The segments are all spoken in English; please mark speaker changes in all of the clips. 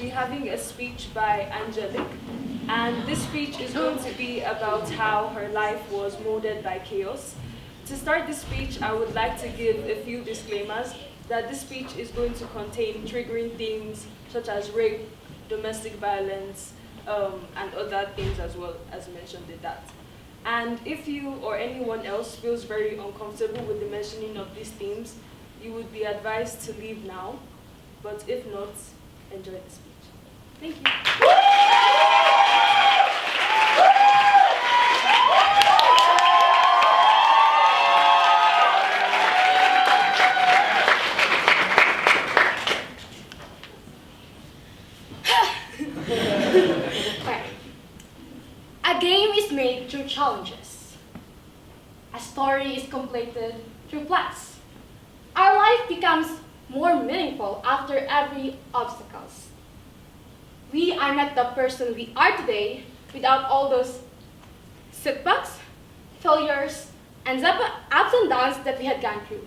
Speaker 1: we're having a speech by Angelic, and this speech is going to be about how her life was molded by chaos. To start this speech, I would like to give a few disclaimers that this speech is going to contain triggering themes such as rape, domestic violence, and other things as well as mentioned in that. And if you or anyone else feels very uncomfortable with the mentioning of these themes, you would be advised to leave now, but if not, enjoy the speech. Thank you.
Speaker 2: Okay. A game is made through challenges. A story is completed through plots. Our life becomes more meaningful after every obstacles. We are not the person we are today without all those setbacks, failures, and ups and downs that we had gone through.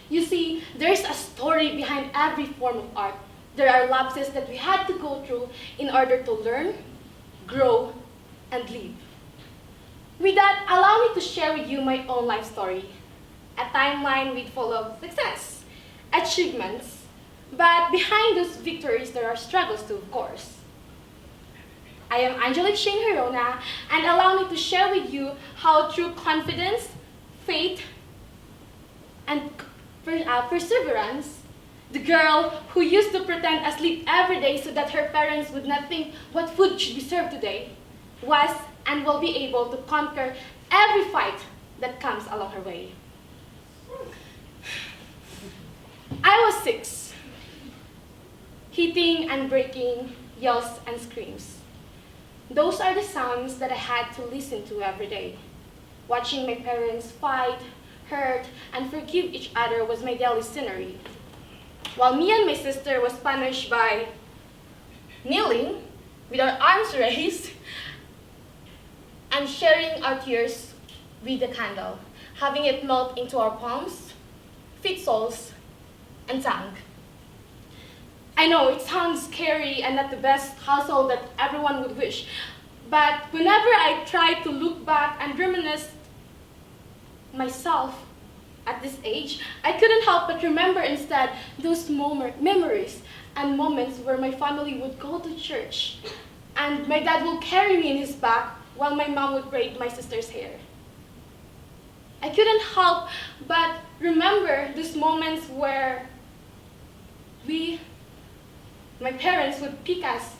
Speaker 2: You see, there's a story behind every form of art. There are lapses that we had to go through in order to learn, grow, and live. With that, allow me to share with you my own life story. A timeline with full of success, achievements, but behind those victories there are struggles too, of course. I am Angelic Gerona, and allow me to share with you how through confidence, faith, and perseverance, the girl who used to pretend asleep every day so that her parents would not think what food should be served today, was and will be able to conquer every fight that comes along her way. I was 6, hitting and breaking, yells and screams. Those are the sounds that I had to listen to every day. Watching my parents fight, hurt, and forgive each other was my daily scenery. While me and my sister was punished by kneeling with our arms raised and sharing our tears with the candle, having it melt into our palms, feet soles, and tongue. I know it sounds scary and not the best household that everyone would wish, but whenever I try to look back and reminisce myself at this age, I couldn't help but remember instead those memories and moments where my family would go to church and my dad would carry me in his back while my mom would braid my sister's hair. I couldn't help but remember those moments where my parents would pick us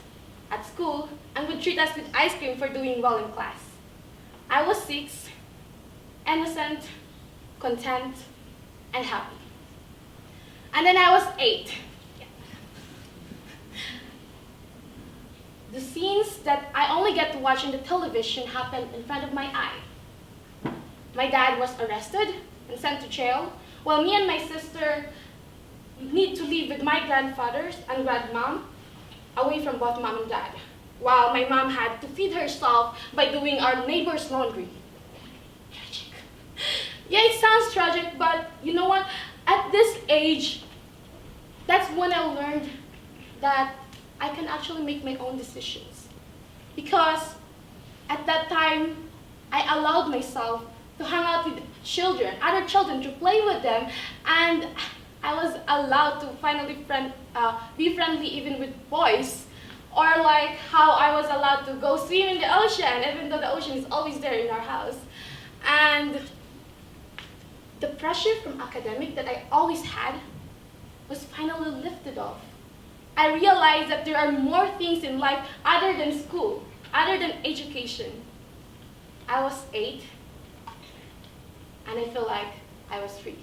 Speaker 2: at school and would treat us with ice cream for doing well in class. I was 6, innocent, content, and happy. And then I was 8. The scenes that I only get to watch on the television happened in front of my eye. My dad was arrested and sent to jail, while me and my sister need to live with my grandfathers and grandmom away from both mom and dad, while my mom had to feed herself by doing our neighbor's laundry. Tragic. Yeah, it sounds tragic, but you know what? At this age, that's when I learned that I can actually make my own decisions. Because at that time, I allowed myself to hang out with children, other children, to play with them, and I was allowed to finally be friendly even with boys, or like how I was allowed to go swim in the ocean, even though the ocean is always there in our house. And the pressure from academic that I always had was finally lifted off. I realized that there are more things in life other than school, other than education. I was 8, and I feel like I was free.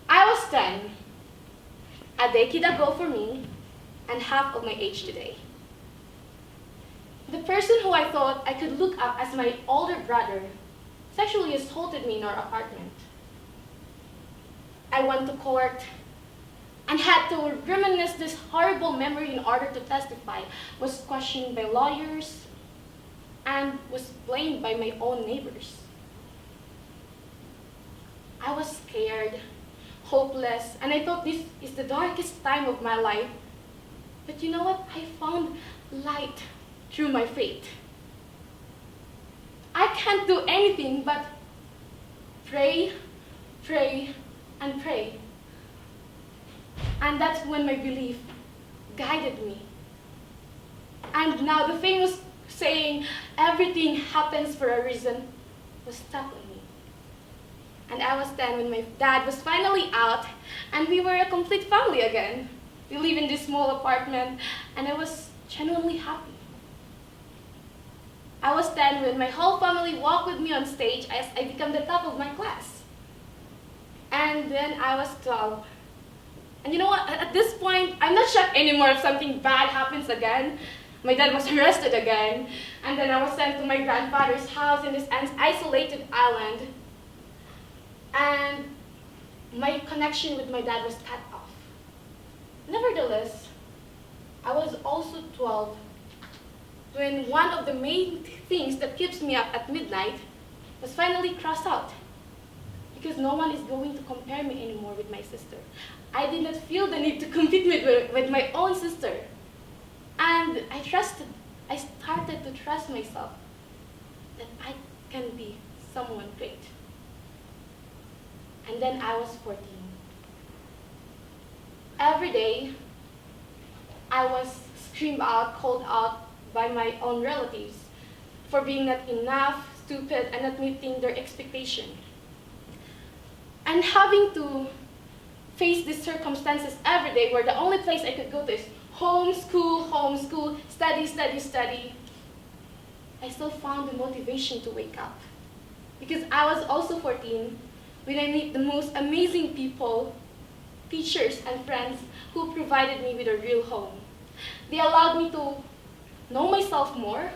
Speaker 2: I was 10, a decade ago for me, and half of my age today. The person who I thought I could look up as my older brother sexually assaulted me in our apartment. I went to court and had to reminisce this horrible memory in order to testify, was questioned by lawyers, and was blamed by my own neighbors. I was scared, hopeless, and I thought this is the darkest time of my life. But you know what? I found light through my faith. I can't do anything but pray, pray, and pray. And that's when my belief guided me. And now the famous saying, everything happens for a reason, was stuck on me. And I was 10 when my dad was finally out, and we were a complete family again. We live in this small apartment, and I was genuinely happy. I was 10 when my whole family walked with me on stage as I became the top of my class. And then I was 12. And you know what? At this point, I'm not shocked anymore if something bad happens again. My dad was arrested again. And then I was sent to my grandfather's house in this isolated island. And my connection with my dad was cut off. Nevertheless, I was also 12 when one of the main things that keeps me up at midnight was finally crossed out. Because no one is going to compare me anymore with my sister. I did not feel the need to compete with my own sister. And I started to trust myself that I can be someone great. And then I was 14. Every day, I was screamed out, called out by my own relatives for being not enough, stupid, and not meeting their expectation. And having to face these circumstances every day where the only place I could go to is home, school, study, study, study, I still found the motivation to wake up. Because I was also 14 when I meet the most amazing people, teachers and friends who provided me with a real home. They allowed me to know myself more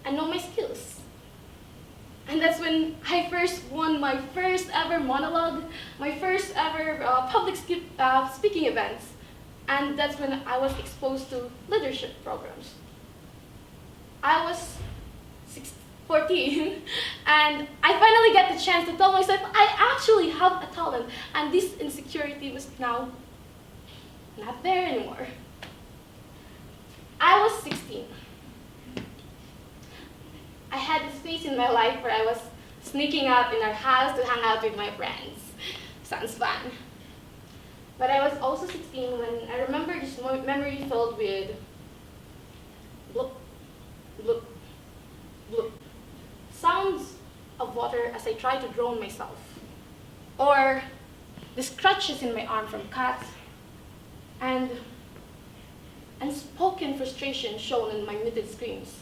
Speaker 2: and know my skills. And that's when I first won my first ever monologue, my first ever public speaking events. And that's when I was exposed to leadership programs. I was 14, and I finally got the chance to tell myself I actually have a talent, and this insecurity was now not there anymore. I was 16. I had this phase in my life where I was sneaking out in our house to hang out with my friends. Sounds fun. But I was also 16 when I remember this memory filled with bloop, bloop, bloop. Sounds of water as I try to drown myself. Or the scratches in my arm from cuts. And unspoken frustration shown in my muted screams.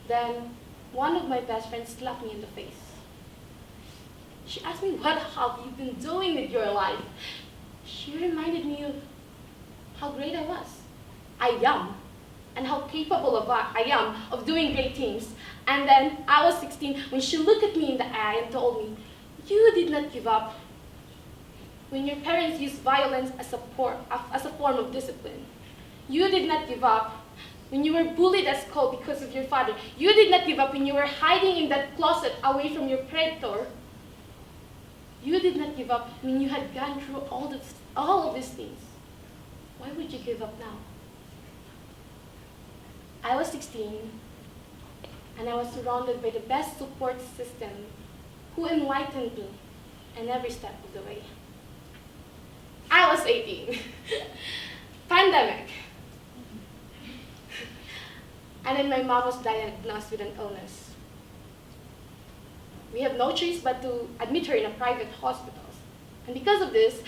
Speaker 2: Then one of my best friends slapped me in the face. She asked me, what have you been doing with your life? She reminded me of how great I was. I am. And how capable I am of doing great things. And then I was 16 when she looked at me in the eye and told me, you did not give up when your parents used violence as a form of discipline. You did not give up when you were bullied at school because of your father. You did not give up when you were hiding in that closet away from your predator. You did not give up when you had gone through all of these things. Why would you give up now? I was 16, and I was surrounded by the best support system who enlightened me in every step of the way. I was 18. Pandemic. And then my mom was diagnosed with an illness. We have no choice but to admit her in a private hospital. And because of this,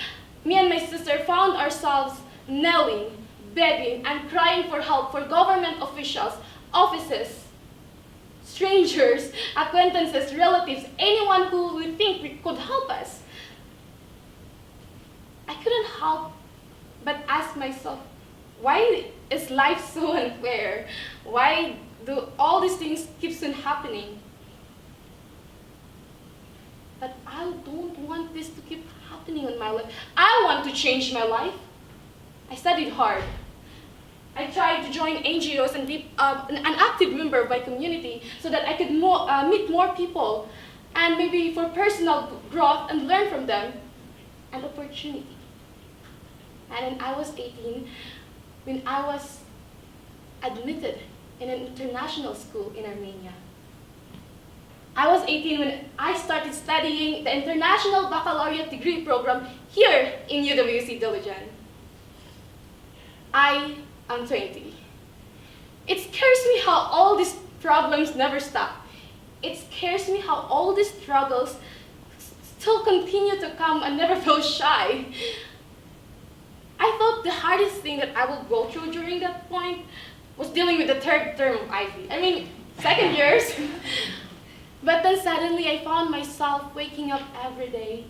Speaker 2: me and my sister found ourselves knelling, begging, and crying for help for government officials, offices, strangers, acquaintances, relatives, anyone who we think could help us. I couldn't help but ask myself, why is life so unfair? Why do all these things keep on happening? But I don't want this to keep happening in my life. I want to change my life. I studied hard. I tried to join NGOs and be an active member of my community so that I could meet more people and maybe for personal growth and learn from them, an opportunity. And when I was 18, when I was admitted in an international school in Armenia. I was 18 when I started studying the International Baccalaureate degree program here in UWCDilijan. I am 20. It scares me how all these problems never stop. It scares me how all these struggles still continue to come and never feel shy. I thought the hardest thing that I would go through during that point was dealing with the third term of IB. I mean, second years. But then suddenly I found myself waking up every day,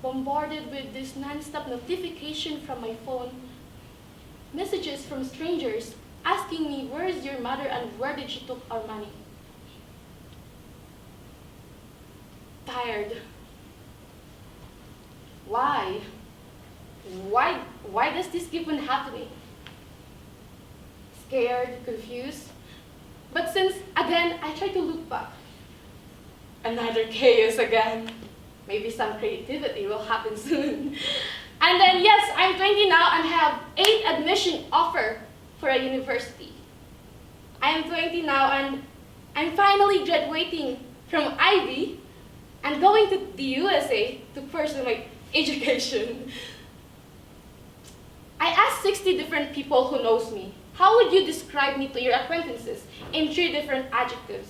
Speaker 2: bombarded with this non-stop notification from my phone, messages from strangers asking me, where is your mother and where did she took our money? Tired. Why? Why does this keep on happening? Scared, confused. But since, again, I try to look back, another chaos again. Maybe some creativity will happen soon. And then, yes, I'm 20 now and have 8 admission offer for a university. I am 20 now and I'm finally graduating from IB and going to the USA to pursue my education. I asked 60 different people who knows me, how would you describe me to your acquaintances in 3 different adjectives?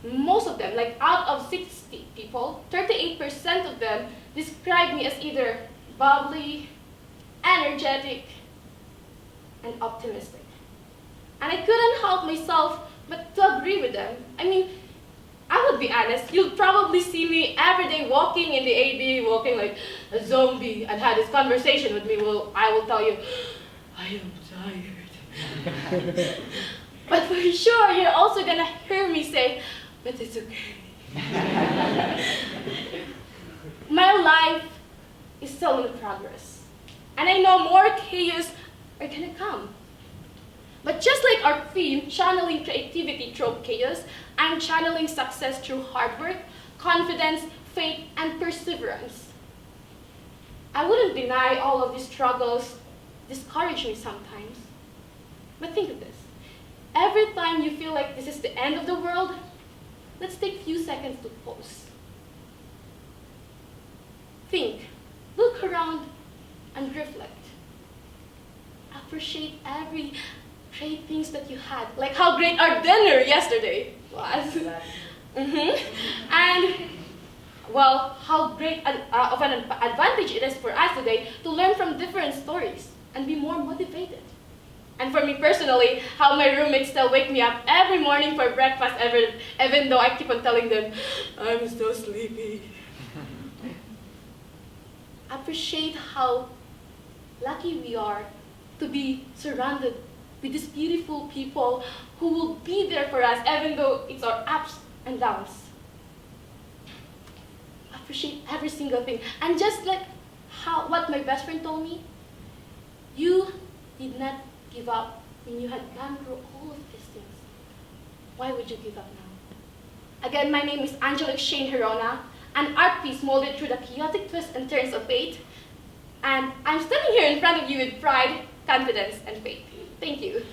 Speaker 2: Most of them, like out of 60 people, 38% of them describe me as either bubbly, energetic, and optimistic. And I couldn't help myself but to agree with them. I mean, I would be honest, you'll probably see me every day walking in the AB, walking like a zombie, and had this conversation with me. Well, I will tell you, I am tired. But for sure, you're also gonna hear me say, but it's okay. My life is still in progress. And I know more chaos are gonna come. But just like our theme, channeling creativity through chaos, I'm channeling success through hard work, confidence, faith, and perseverance. I wouldn't deny all of these struggles discourage me sometimes. But think of this. Every time you feel like this is the end of the world, let's take a few seconds to pause. Think, look around, and reflect. Appreciate every great things that you had, like how great our dinner yesterday was. And, well, how great of an advantage it is for us today to learn from different stories and be more motivated. And for me personally, how my roommates still wake me up every morning for breakfast, even though I keep on telling them, I'm so sleepy. Appreciate how lucky we are to be surrounded with these beautiful people who will be there for us, even though it's our ups and downs. Appreciate every single thing. And just like what my best friend told me, you did not give up when you had gone through all of these things. Why would you give up now? Again, my name is Angelic Gerona, an art piece molded through the chaotic twists and turns of fate. And I'm standing here in front of you with pride, confidence, and faith. Thank you.